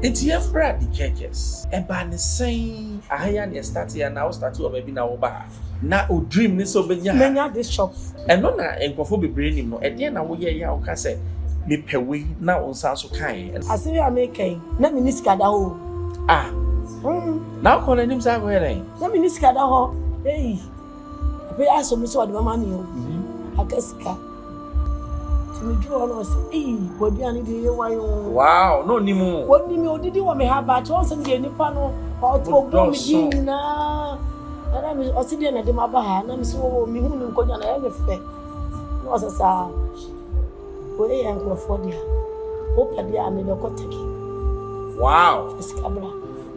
It's your friend, the Dekekes. And by the same, I am start here now, start to maybe now bar. Now, o dream this over Many this shop. And no, and go be brain no. At the end, I will hear you say, me pay way now on sound so kind. I see you are making. Let me niska da ho. Ah. Now calling him say where? Let me niska da ho. Hey. We ask me so the mama ni o. Akasika. Me draw on us. Hey, what do you need to wow, no nimu. What do you did you want me have but also the nipa no or to go me na. And I'm also the na de maba na me so me hu ni nkonya na e fe. No so sa. We yan go for dia. Open dia me be ko take. Wow. Iskabra.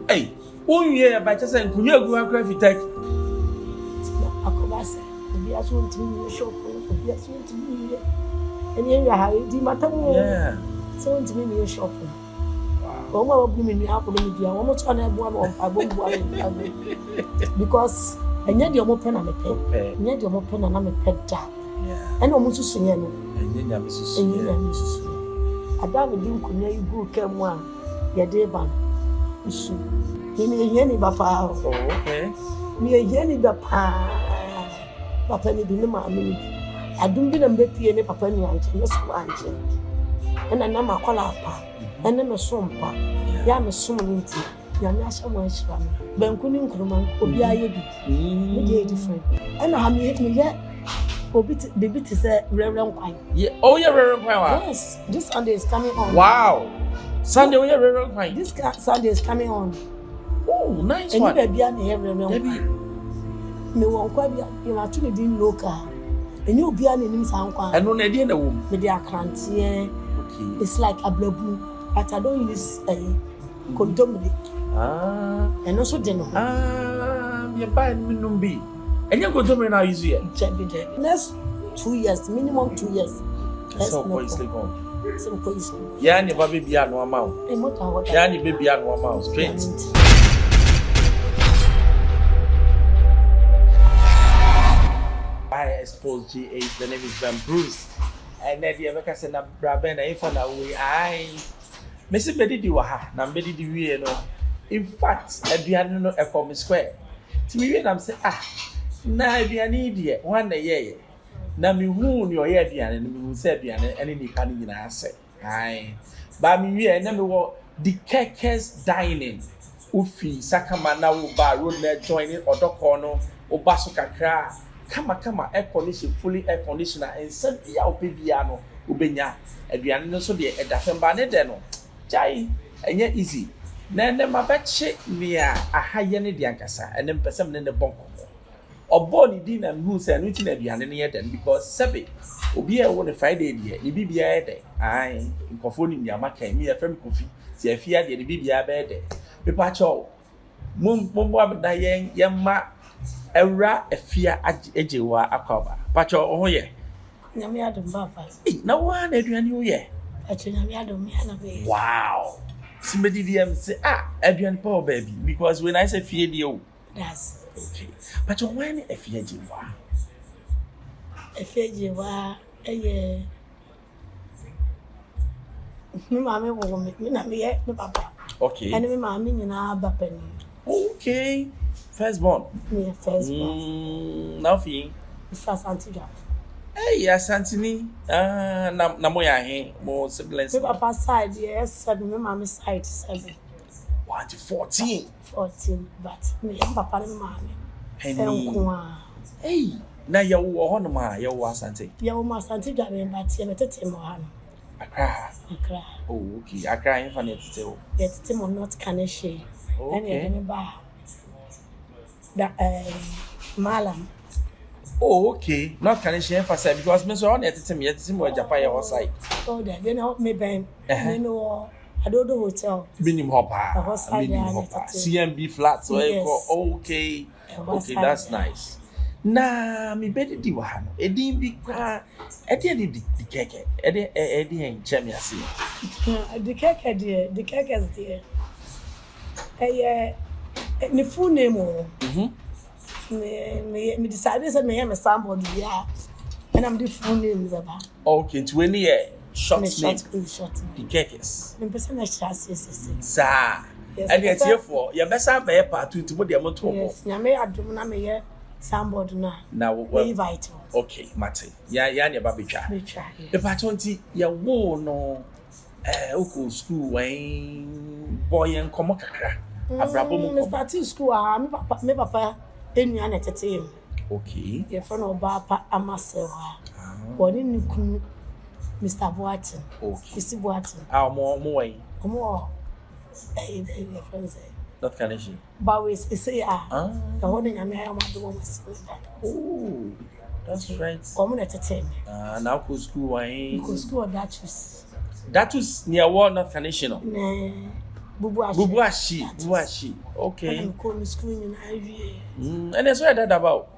Hey, onye ba cha say nkunya gu akra fitek. Akobase. Bi aso ntimi shop no bi aso ntimi. And you have the matter. Yeah. So to me, shop. Wow. Oma obi me hapo me dia. Omo to na ebo am abombu ayi. Because enye de omo pe na me pe. Enye de omo pe na me pe da. Yeah. And omo susu ye no. Enye nya me susu. Enye nya me susu. Ada me din kunya igu kemu a ye de ban. Susu. Ni enye ni ba pa. Oh, okay. Ni enye ni ba pa. Papa ni bi me ma me. Adum bi na mbepie ne papa ni anche no so anche ena na makola apa ena me so mpa ya me so nti ya me ahya mo ahira me banku ni nkruma obi aye bi me dey different ena ha me ye obi baby to say reverend kwan yeah oh yeah reverend kwan wa yes this Sunday is coming on wow Sunday oh yeah reverend kwan this Sunday is coming on oh nice one eni bia na reverend kwan me won kwa bia you ma to din local eni obi a nanim san kwan eno na die na wo me dey akrantie okay it's like ablabu but I don't use condomble eno so de no me buy minimum bi enya condomble na use here next 2 years minimum 2 years so boy sleep on so boy sleep ya ni ba baby anu ama o e mota ho ya ni baby anu ama o straight Xposed GA, the name is Ben Bruce. And then the America said, Braben, if I know I Missy Betty Diwaha, Nambedi Diwi, no. In fact, I be no a common square. To me, when I'm saying, now be an idiot, one day, yeah. Now me wound your ear, and me say, be an enemy canning in answer. Aye. But me, and then we were Dekeke dining. Ufi, Sakamana, Uba, Road, joining, or Docono, or Basukakra. Kama air condition fully air conditioner and send ya obiano ubenya aduane no so de edafemba ne de no jai enye easy na ne mabeche nia ahaye ne de ankasa ene mpesem ne bonko obo ni di na hu se no ti na aduane ne yede because sebe obi e wo ne Friday de ni bibia yede ai nkofo ni nyama kan mi efem kofi ti afia de ni bibia be de pepa cho mumbo abda yemma Eura efia ejewa akwaba pacho oho ye nyame adom baba na wa na aduane wo ye pacho nyame adom me na be wow somebody DM say aduane pa baby because when I say fie de o that's okay pacho why na efia ejewa eye me mama wo me na me papa okay and me mama nyina abapani okay firstborn. Yeah, firstborn. Nothing. First Antigua. Hey, yes, Antony. Na moya he, mo siblings. My papa side, yes, 7. My mama side 7. What 14? 14, but me and papa and mommy. Hey, na ya wo hono ma ya wo Asante. Ya wo Asante Dwa me but ya metete mo ha no. Accra. Oh, okay. Accra in fa netete o. Ya tete mo not Kaneshe. Okay. And ba that Malam. Oh, okay. Not can she emphasize because me so on netete me yetete mo Japan ya side. Oh, that then help me ben. Me no Adodo Hotel. Minim Hopper. CMB flats. So yes. Okay. Okay, that's nice. Na mi bedi di wa no. Edi bi kwa edi di Dekeke. Edi en chemi ase. Dekeke die, Dekeke is die. Ni full name o. Me decided say me am somebody here. And I'm the full name zaba. Okay, 20 year. short name. Dekeke. Me person na chassis. Sa. And yet here for your best be part 2 to mo dem to. Yes, nyame adom na me ye soundboard na. Na we vital. Okay, Mate. Ya ne ba betwa. Betwa. The part 20 ya wo no uku school when boy en komo kakra. Abrabo mu ko. Starting school me papa enua na tete. Okay. Your friend oba pa amasewa. Woni ni kunu Mr. Boatin. Okay. Isi Boatin. Mo way. Your friends say. Not Kanishi. But we say the holding a me Oh. That's right. Come na tete. Now ko school why? Ko school Datus. Datus near war not Kanishi no. Bubuashi. Okay. I'm going to school in Ivy. And that's what that about.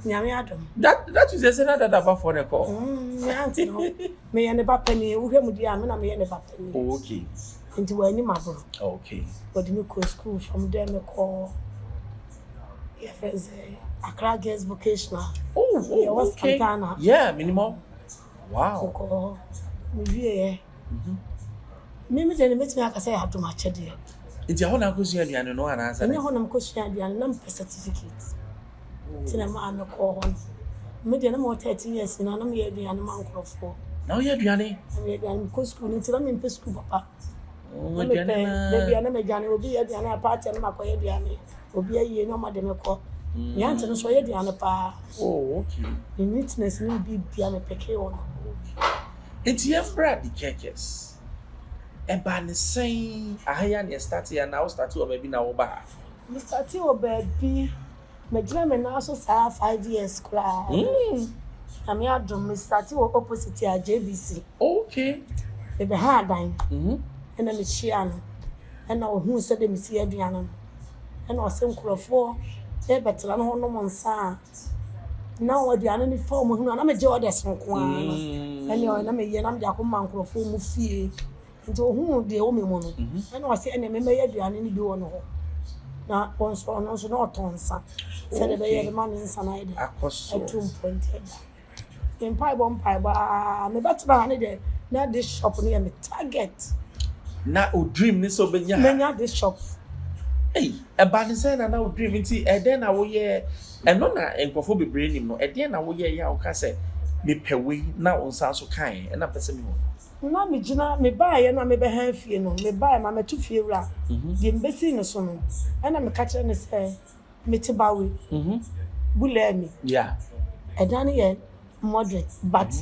Nyame adom. That is the that about for the call. Me auntie no. Me ya ne ba pani, wo hwemu dia me na me ya ne ba pani. Okay. Nti wa ni mabro. Okay. But me go school from there me call. Yeah, friends, Accra Girls Vocational. Oh, okay. Santana. Yeah, minimum. Wow. Ko me vie. Me de me timi aka say adom a chede. Nti ho na akosua aduane no ana answer. Me ho na mkosua aduane na mpe certificate. Tina ma me call hon. Me de na mo 13 years na me aduane ma nkrofo. Now you aduane. Me aduane ko school nti na me mpe school papa. Oh, aduane me aduane obi aduane apart na makoye aduane. Obi ayi no ma de me ko. Me ante no so ye aduane pa. Oh, okay. The neatness ni bi bia me peke won. Nti Efra Dekeke. Eba ne sen ahaya ne start ya na start o maybe na wo ba. Me start o baby. Me gina me na so sa 5 years kra. Ami adom me start o opposite a JBC. Okay. E be ha dan. Ena me chia no. Ena ohun se de me si aduane no. Ena o se nkrofo e betela no no monsa. Na o aduane ni form hu na me je order sonko an. Ena o na me ye na me akoma nkrofo mu fie. Nti ohun de o me mu no. Ena o se ena me ye aduane ni bi wo no ho. Na onso no so na otonsa. Se de be ye man nsa na ide. Akoso. Atum point. In pie ba me betra ne de na this shop no me target. Na o dream ni so benya. Menya this shop. Hey, eba ne say na o dream nti e den na wo ye eno na enkofo bebre nim no e den na wo ye ya o ka say me pewe na o nsa so kan e na pese me ho. Na me gina me baaye na me be han fie no me baaye ma me tu fie wura. Di mbesi no so no. E na me ka kire ne say me ti bawe. Bule mi. Yeah. E dan ye moderate but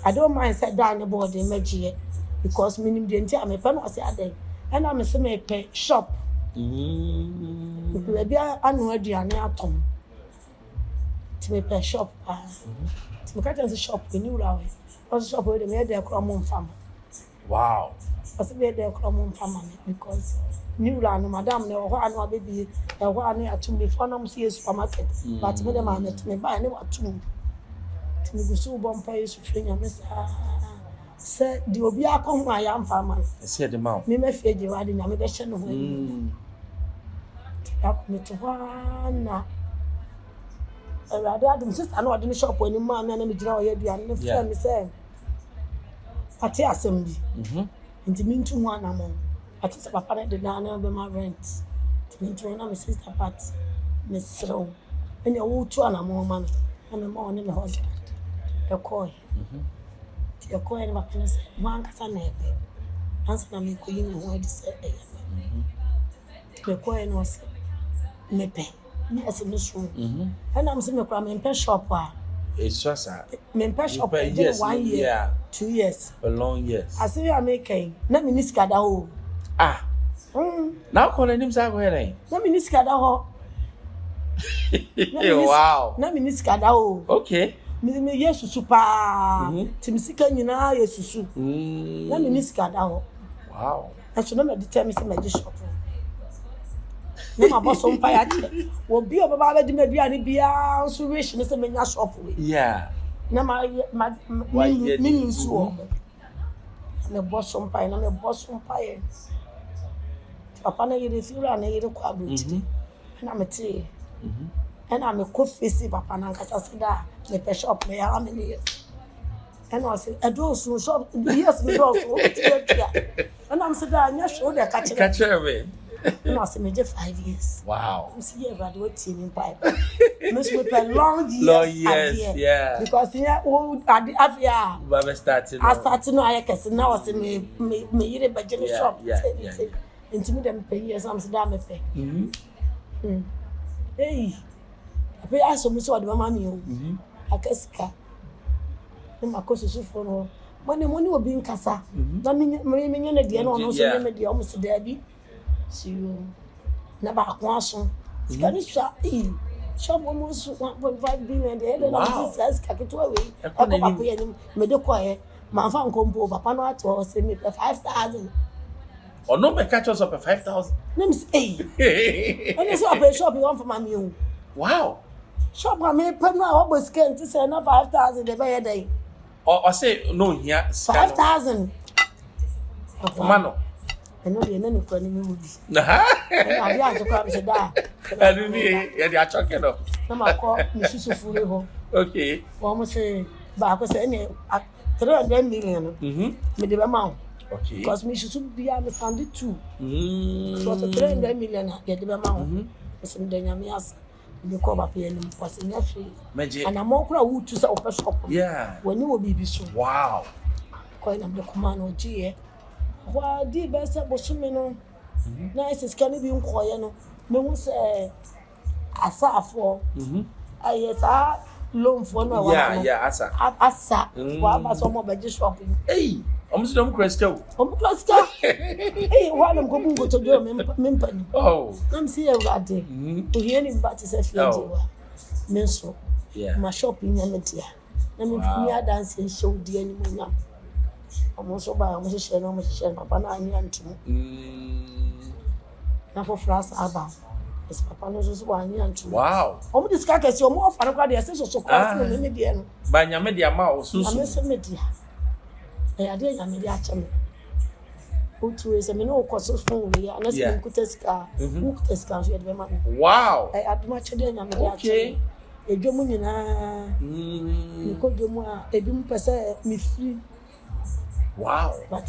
I don't mind say down the board in Megie because minimum the entire me pen was aden and I'm say me pay shop maybe I know aduane atom to me pay shop to me catch shop in new law also shop where me dey krom farm. Wow. Also be dey krom farm because new law no madam ne ho anu baby e ho anu atom before na see supermarket but me dem am to me buy ne atom me go so bompa yesu frenya me sa di obi akom aya mfa man e se de ma me mafie je wade nya me be hye no ho tap me to wana adum sister no ode ni shop ani ma me na me gina o ye duane ne frɛ me say ati asem bi nti me ntu ho anamo ati se papa na de na be ma rent nti me ntu na me sister part me sro enya wo tu anamo ma na me ma one me husband Dekeke. Dekeke ni bakana se mwanga sana ebe. Ansa na me koyi no ho adi se e. Dekeke ni wase mepe. Ni ase me so. Ana me se me kwa me pe shop a. It's sa. Me pe shop e dey 1 year, 2 years. For long years. Ase we American. Na me ni sika da ho. Now ko na nim sa ko here. Na me ni sika da ho. Wow. Na me ni sika da ho. Okay. Me yesusu pa timisika nyina yesusu na me nisika da ho. Wow. Aso na me determine say me di shop na ma boss on pa ya che wo bi o baba be di me duane bia so wish me say me nya shop we. Yeah. Na ma me nsu o na boss on pa na me boss on pa ye papa na yire fiura na yire kwa buti na me tie and I'm a cook face papa na nkasa seda me pe shop me ya me And I said, I don't so shop. Yes, we don't. And I'm saying, I'm sure they're catching me. And I said, maybe 5 years. Wow. I'm saying, yeah, but team in pipe. Miss with a long years. Yeah. Because here, old at the Avia. But starting. I started no, I guess now I say, me, you by Jenny shop. Into me, them pay years, I'm saying, hey, I pay us so much what my money. I guess. My course is for no. When the money will be in Casa, Mammy, the dear, no, so many almost Debbie. See you. Never once. Can you shop? Shop almost 1.5 billion. The head of this capital away. I come up here and made a quiet. My phone combo, Papa, not to say me 5,000. Or no, my catch us up at 5,000. Name's A. And it's up a shop you want for my mule. Wow. Shop I may put my always can't say enough 5,000 a day. Or say no here 5,000. Mano. I know the enemy for any movie. I have to come to that. I didn't hear the chocolate. No, I call Mrs. Fully. Okay. Almost say, but I say 300 million. Made the amount. Okay. Because me should be understanding too. So 300 million get the amount. Some Daniamias. You call up here and was in your free. And I'm more crowd to sell shop. Yeah. When you will be so. Wow. Coin of the command or G. Why the best was swimming? Nice is can be in Koyano. No one say, I saw for. I yes, loan for no. Yeah, Asa. Why some more by just shopping? Hey, almost don't crystal. Hey, while I'm going to do a member. Oh, I'm seeing that day. To hear him, but it's a few. Menso. Yeah, my shopping, Yamatia. Let me dance and show the animal. I'm also by almost share Papa and two. Now for France, Abba. It's Papa knows 1 year and 2. Wow. Oh, this cat is your more fun. I said so close to the median. By your media mouse, I'm a media. I did a media channel. Who to is a minnow cost phone, unless you could test car. Who test car? Wow. I had much again. I'm okay. A German, you could do more. A doom per se, me free. Wow. But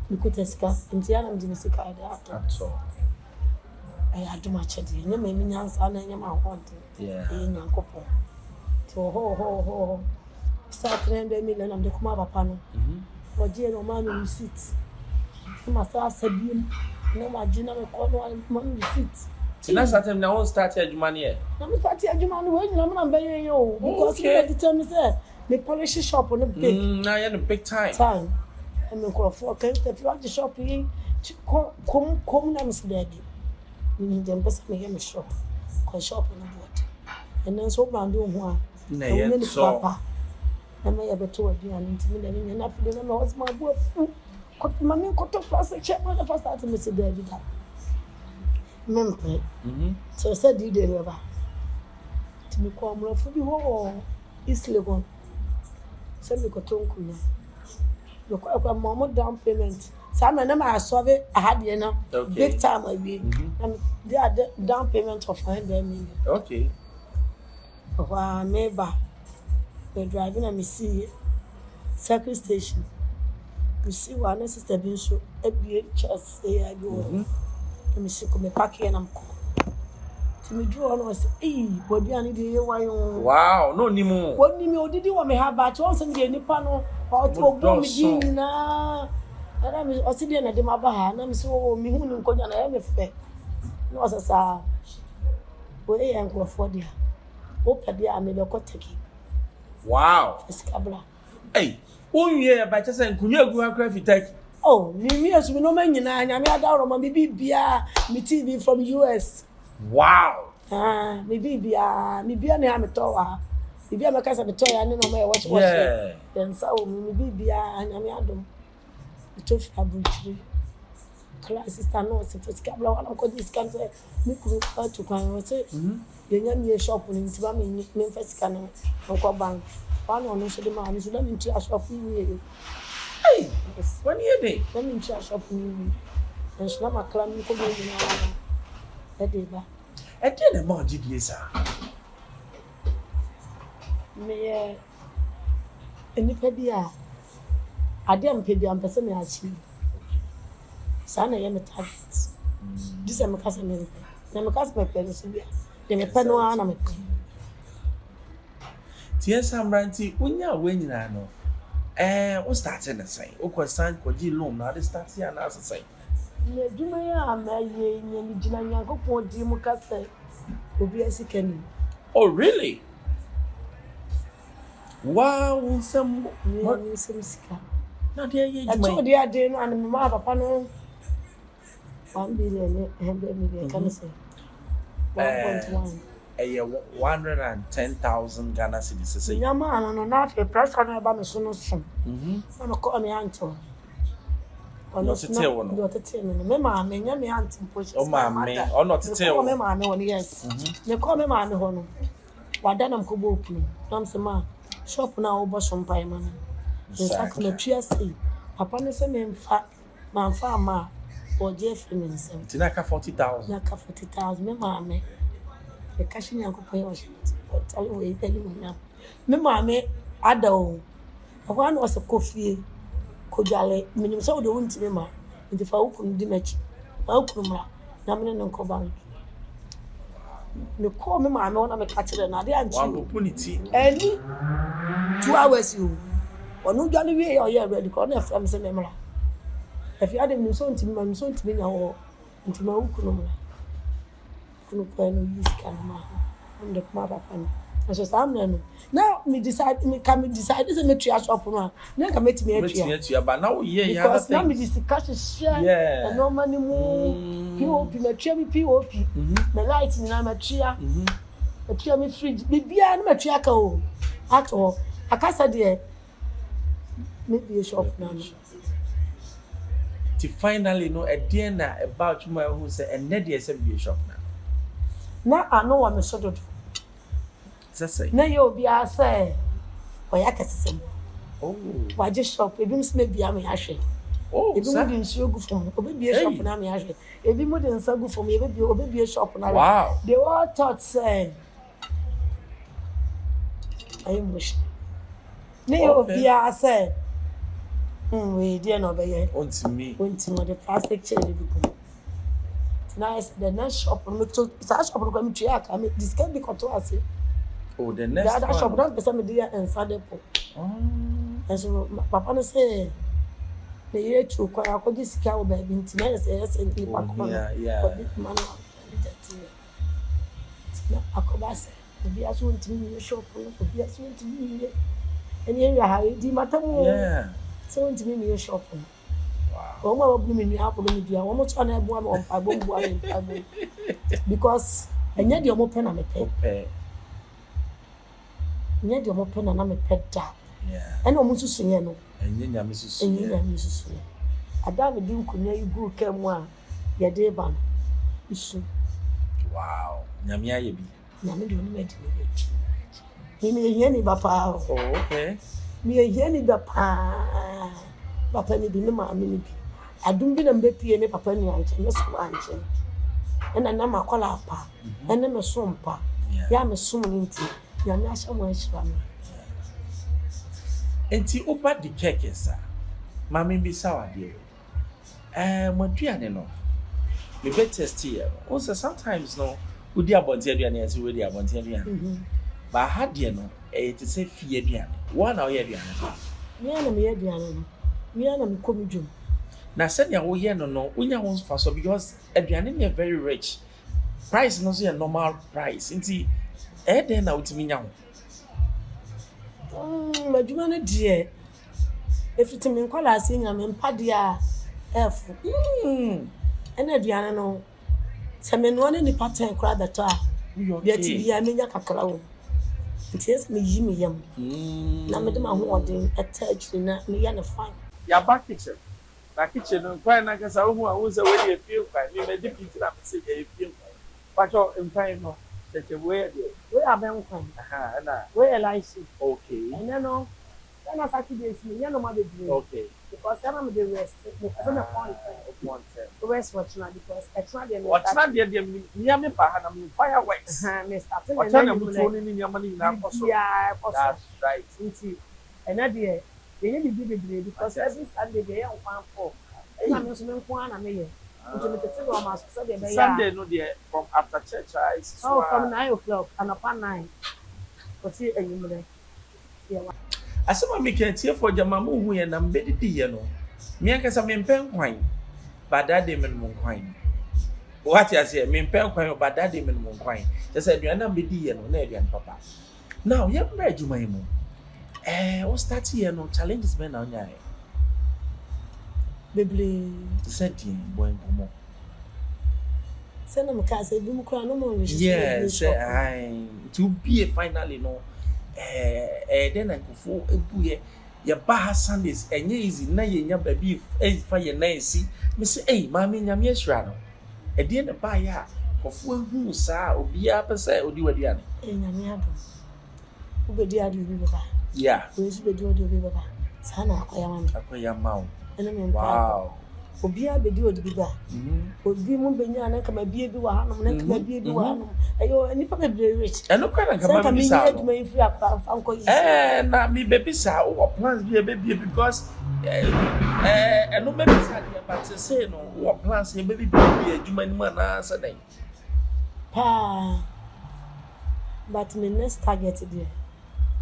you could test car in the Adam Dimisic. That's all. I had too much at you. May mean answer and I'm haunted. Yeah. In your couple. So, ho. Start 300 million and the Kumaba panel. For Jane man receipts. You must ask a beam. No, my general one receipts. So that's that time now start your money. I'm starting your money when I'm begging you. Because you determined that the polish shop on a big. Now you're in a big time. I'm going to call for if you want the shop, come, name's daddy. Them best me a shop, cause shop on the board. And then so brand new one. Nay, so I may have told you and intimidating enough for the know my boy. Mammy got to plus a check when I first started Mr. David. Memplay. So I said, you did ever to me come rough for you East Legon. Send me Cotonku. Look up a moment down payment. Some of them I saw it, I had big time I be. And they are down payment of 100 million. Okay. Wow, neighbor. We're driving and we see Circle Station. We see one sister being so ABHS I go. Let me see come back and I'm cool. To me draw on us, what do I need to why? Wow, no Nimo. What Nimo did you want me have but once and get Nipano or to go me na. And I'm Australian at the Mabaha, and I'm so me who know Konya and I'm fair. No, as a way and go for dear. Open the army, the Dekeke. Wow. Escabla. Hey, 1 year by just saying, could you go a take? Oh, me as we know, man, and I'm out of my baby, me TV from US. Wow. Me baby, me be an amateur. If you have a cast of the toy, I don't know what to watch. Then so, me baby, and I'm out. Tofi abuchiri class sister no se fisika bla wana ko this can say me kuru to kan say yenya me shop ni ntiba me fisika no ko bank wana no so de ma ni so da me ntia shop ni hey when you dey let me ntia shop ni and so na ma klam ni ko be ni na e dey ba e dey na ma gds me nipa bi a ade am pe bi am pese me achieve sa na ye me target this am ka se me na me ka se me so bia de me pe no ana me tie samranti unya wenyina no o started na say o question ko gi loan na de start ya na say na duma ya ma ye nya ni gina nya ko po di mu ka se obi asikani. Oh really? Wow, some sika. Na de ye I told the ade no and my papa no 1 billion can say 1.1. 110,000 Ghana cedis say. Nyama no na fe pressure na ba me so no so. Na ko me anto. Ono tete wo no. Do tete no. Me ma me nya me anti push. O ma me, ono tete wo. Me ma me won yes. Me ko me ma me ho no. Wada nam ko bo open. Nam se ma shop na wo bo so mpai ma no. Nsa ko na twa sei. Papa no se me mfa ma o je fi me nsem. Tina ka 40,000. Na ka 40,000 me ma me. The cash in yanko pay was tell you me mama ada o one was a coffee ko jale minimum so de wonti me ma nti fa ukun di machi fa ukun mra na me no ko bank me call me mama wona me ka kire na de anchi one opportunity any 2 hours you onu jale we o ye ready ko na from say me mra if you had me so nti me so nti me nya wo nti ma ukun mra kuno kwa no use kama ndo kuma papa no so samna no now me decide say me tria shop no na ka metimi atria ba na wo ye ya because now me discuss share yeah no money mu POP me tria me POP me light ni na me tria me tria me fridge bibia na me tria ka o at all akasa de me be shop na no to finally know a dear na about my who say and net dey say be shop na ano wa me sodo say na ye obi a say o ya kesesem oh wa je shop ebi mse me bia me ahwe oh ebi mo de nsuo gu fom obi bia shop na me ahwe ebi mo de nsa gu fom obi bia shop na wow they all thought say I wish na ye obi a say we dey no be ye onti me the plastic chair dey go nice the next shop no to sa shop no come tria ka me discount be control ase oh the next the other shop don person me dey inside depo and so papa no say the year to kwa akodi sika wo ba bi ntina say ni pa ko yeah ko dit man na akoba say obi aso ntimi ni shop no obi aso ntimi ni eni area ha di matamu yeah so ntimi ni shop no wow o ma bu mi ni hapo no dia wo mo to na ebo am on pa bo bu am because enya de o mo pe na me pe enya de o mo pe na me pe da yeah ena o mo susu ye no enya nya me susu ada me di nkunya igu ka mu a ye de ba no isu wow nyame aye bi nyame de oni me di me be mi ye ni ba pa oh okay mi ye ni ba pa papa ni bi me ma me ni bi adum bi na mbe pie me papa ni anche me so anche ena na makola apa ena me so mpa ya me so ni nti ya me ahya mo ahira me enti oba Dekeke sa mama bi sawade moduane no me be test here also sometimes no udi abonte aduane ase we di abonte aduane ba ha de no te se fie aduane wo na wo ye aduane me na me ye aduane no me na me komi dwom na said ya wo ye no unya won fa so because aduane ne very rich price no so ya normal price nti den na utimi nya ho madwuma no de efitimi nkola ase nya me mpade a f ena aduane no se me no ne ni pattern kra beto a de ti bia me nya kakra wo nti ese me yi me yam na me de ma ho odin attach na me ya na fine ya back kitchen na kitchen no kwa na kasa wo a wo se we dey feel kwa me di pizza na me se dey feel kwa pacho mpan no tete we aben kwan aha na we license okay and no na Saturday is me no ma be do okay because I'm the rest me for na point the rest watch na because extra dey me me pa ha na me fireworks me start na me to ni nyama ni na koso yeah koso that's right nti And that day, they need to be the because every Sunday they are one for. And I'm just going to me. Sunday no there from after church, right? Oh, from 9 o'clock and upon 9. But see, yeah. Asema me can tie for jama mu hu ye na mbedi di ye no. Me akasa me mpen kwan. But that day me no kwan. What you say me mpen kwan but that day me no kwan. Just say aduana mbedi ye no na aduan papa. Now, ye bra adwuma yi mu. We start here no challenges be na onya. Bebele. Said ye boy nkomo. Say na me ka say bi mu kra no mo register. Yes, to be finally no. Then I go for ebuye ya baha Sundays enye easy na ye nya baby fa ye na esi me say mama nya me ahira no de na ba ya kofo hu saa obi a pese odi wadi ane nya me ado ubedi ado bi baba yeah we su bedi odi bi baba sana akoya ma ene me wow obi a bedi odi bi ba obi mu benya na kama bie bi wa hanom na kama bie bi wa hanom ayo ni pa be rich eno kwa na kama bi sa no me free akwa fanko yi na mi baby sa o plans be because eno baby sa dia but say no o plans e baby be adwuma ni ma na sa dan pa but my next target there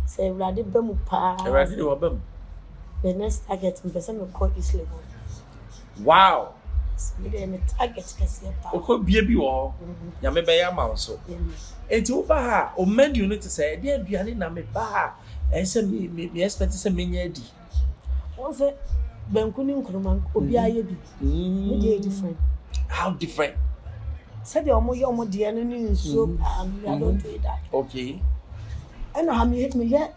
say ready be mu pa ready do bam the next target me person me call East level. Wow. Me dey me target kase pa. O ko bie bi wo. Ya me be ya ma so. Enti wo ba ha o menu no te say dey aduane na me ba ha. E say me expect say me nya di. Won say banku ni nkruma obi aye bi. Me dey different. How different? Say dey omo ye omo dey no ni nso I don't do that. Okay. And how me hit me yet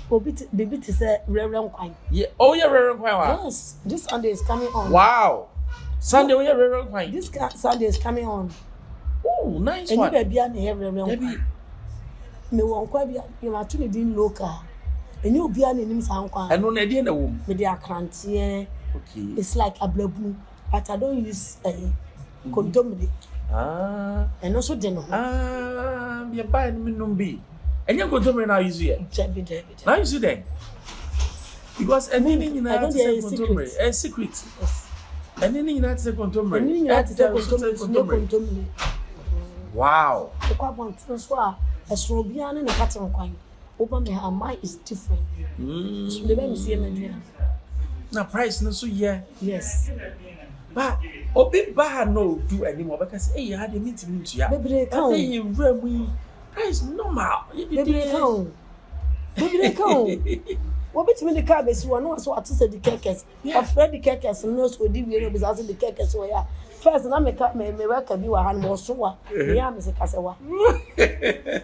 obi baby to say reverend kwan. Yeah. Oh yeah, reverend kwan wa. Yes. This Sunday is coming on. Wow. Sunday we reverend kwan. This Sunday is coming on. Oh, nice one. And you baby na reverend kwan. Me won kwa bia you ma tuni din local. And you bia na nim san kwan. And no na dey na wo. Me dey akrante. Okay. It's like ablabu, but I don't use condom. And also deno. Me buy me numbi. And you go to me now use it. Now you see then. Because anything you know to say control a secret. Anything you know to say control. Anything you know to say control. Wow. The kwabon so a so bia na pattern kwan. Open me her mind is different. So the me see me na price no so yeah. Yes. But obi ba no do anymore because hey had a meeting to ya. Baby count. Hey we price normal. Baby count. What between the car base one so at say the Dekeke. Afraid the Dekeke no so di we no be say the Dekeke so ya. First na me work bi wa han mo so wa. Ya me se kasewa.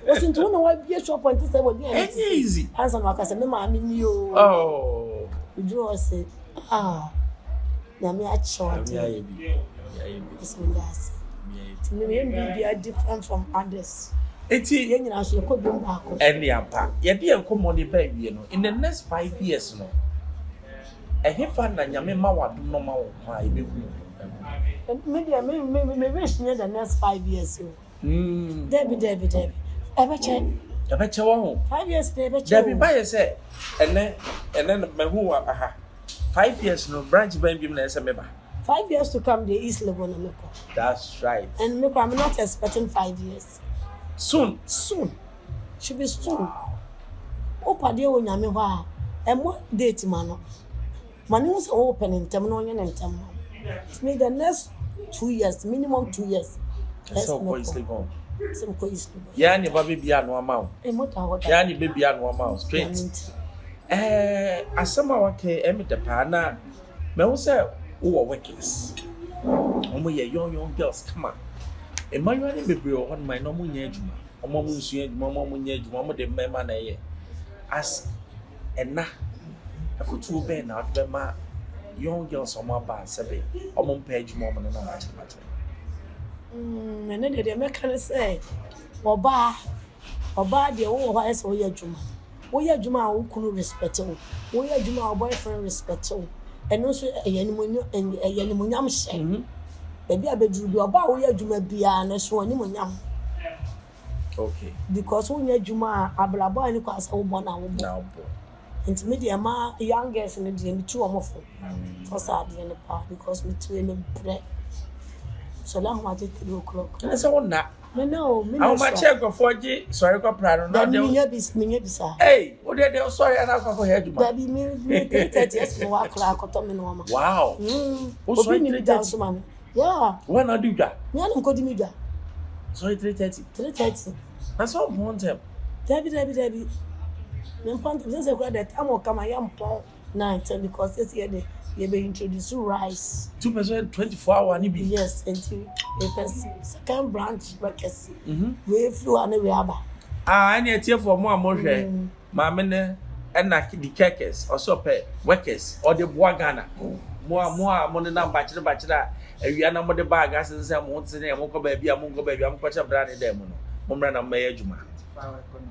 Osin to no wa bi shop point say we bi easy. Hansan wa kase me ma mi ni o. Oh. We do say na me a short. Bismillah. Me are different from others. Eti ye nyina so ko bi mbako. Eni ampa. Ye de enkomo ni ba wie no. In the next 5 years no. Ehefa na nyame ma wadom no ma wo kwa e be hu. Me wish near the next 5 years. Debbie. Ebe che wo. 5 years ebe che. Debbie ba ye say ene me hu aha. 5 years no branch ban bi na say me ba. 5 years to come the East Legon and Meko. That's right. And Meko, I'm not expecting 5 years. Soon. Should be soon. Opa de wo nyame ho a. And what date man? Money was open in terminal and terminal. Me the next 2 years, minimum 2 years. That's how East Legon. Some East Legon. Ya ni baby bia no amount. Ya ni baby bia no amount straight. Asama wake emite pa na me wo say wo workers. Omo ye young girls come on. Emmanuel ni bebre o my no mu nya adwuma. Omo mu nsu adwuma, omo mu nya adwuma, omo de mema na ye. As ena afutu be na be ma young girls omo ba sebe. Omo mpa adwuma omo na ma che. Ene de me kan say oba de wo ho ese wo ye adwuma. Wo ye adwuma wo kunu respect wo. Wo ye adwuma wo boyfriend respect wo. Eno so eyanimunyam hye. Baby abeduru bi oba wo ye adwuma bia na so animunyam. Okay. Because wo ye adwuma ablabo ani kwasa wo bona wo bo. Nti me dey ma young girls no dey me tu omo for sad dey no pa because me tu any bread. So la ho age 3 o'clock. And so na. Me no, me How no. much check for je sorry ko plan no dey. Me bisa. Hey, o dey sorry na ko head ma. Baby me 30 years mo wa kla ko to me no ma. Wow. O sorry 330 man. Yeah. When I do that? Me an ko di me dwa. Sorry 330. 330. That's all one time. Debbie. Me point since I that I'm o come I am pon 9 because this year they be introduce rice. 2% 24 hour ni bi. Yes, until a second branch breakfast. We flew and we aba. Any etie for mo amohwe. Ma me ne na Dekeke also pay workers or the boa Ghana. Mo ne na bachira awia na mo de bag asense mo ntene mo ko ba bia mo ko cha bra ne dem no. Mo mra na me adwuma.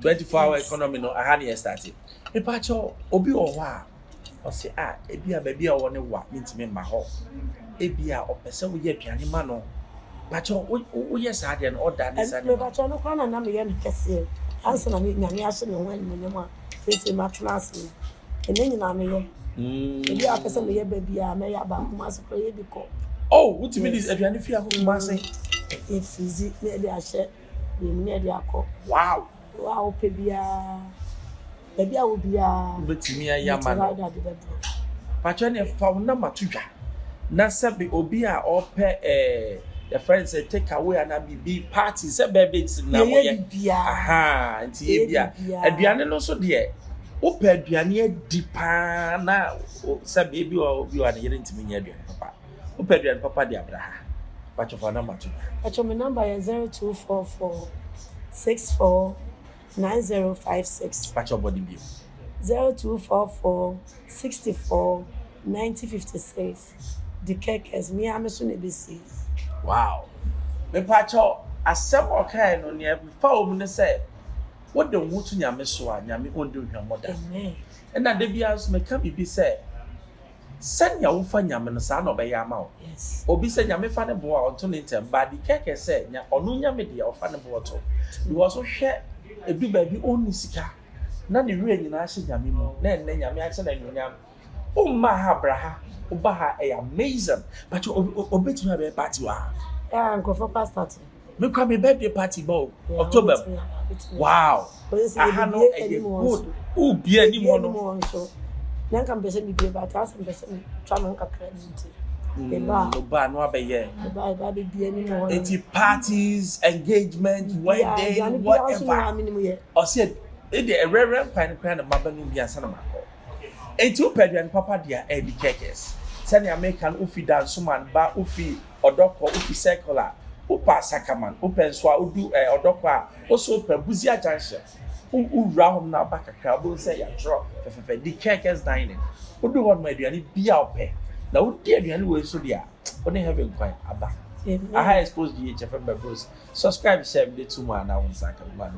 24-hour economy no aha na start. E pa cho obi o ho a o se ebia ba bia wo ne wa ntimi ma ho. Ebia opese wo ye aduane ma no. Ba cho wo ye sa de no order ne sa ne. Me ba cho no kwa na me ye no kese. Ansa na me nyame ahye me wan ne mo a sese ma class ni. Ene nyina me ye. Ebia opese me ye ba bia me ya ba kuma so ko ye bi ko. Oh, what mean is aduane fi akoma say? Efizi me de ahye. Me de akọ. Wow. Wow pe bia. Baby a wo bia. Betimi ayama no. Pacho ne fa na matudwa. Na sabe obi a ope the friends say take away and be party say birthday na mo ye. Aha, nti ye bia. Aduane no so de ope aduane adi pa na sabe bi obi wa na yere ntimi nya aduane papa. Ope aduane papa de abraha. Pacho fa na matudwa. Pacho me number is 0244 64 9056. Pacho body view. 0244 64 9056. Dekeke me am so ne besi. Wow. Me pacho asem okay no ne fa om ne say what the wutu nyame so a nyame onde hwamoda. Amen. And na de bia so me ka bibi say sanya wo fa nyame no sa na obeya ama wo. Yes. Obi say nyame fa ne bo a onto ne ntem ba Dekeke say nya onu nyame de ofa ne bo to. Because so hwe edu ba bi oni sika na ne wi nyina ahye nyame mu na enne nyame ahye na nyonyam o ma ha braha o ba ha amazing but obetumi ha be party wa nkrofo pastor me kwa me birthday party bo October wow aha no good o bia ni mo no na kan pese mi be ba ta san pese mi twa no kakra ni no ba no abeye ba be bia ni mo it's parties engagement wedding whatever o said e dey reverend pan kran na mabanu bi asana makọ enti o peduan papa dia e Dekeke sani American ofi dance man ba ofi odoko ofi circular o pa sakaman o penso a odu odoko a o so pa buzi ajanhye o wura hom na ba kakra bo say ya drop fefe Dekeke's dining odu won ma aduane bia ope na wo di aduane wo so dia o ne heaven kwan aba aha Xposed DHFM bros subscribe share me to mo na won saka man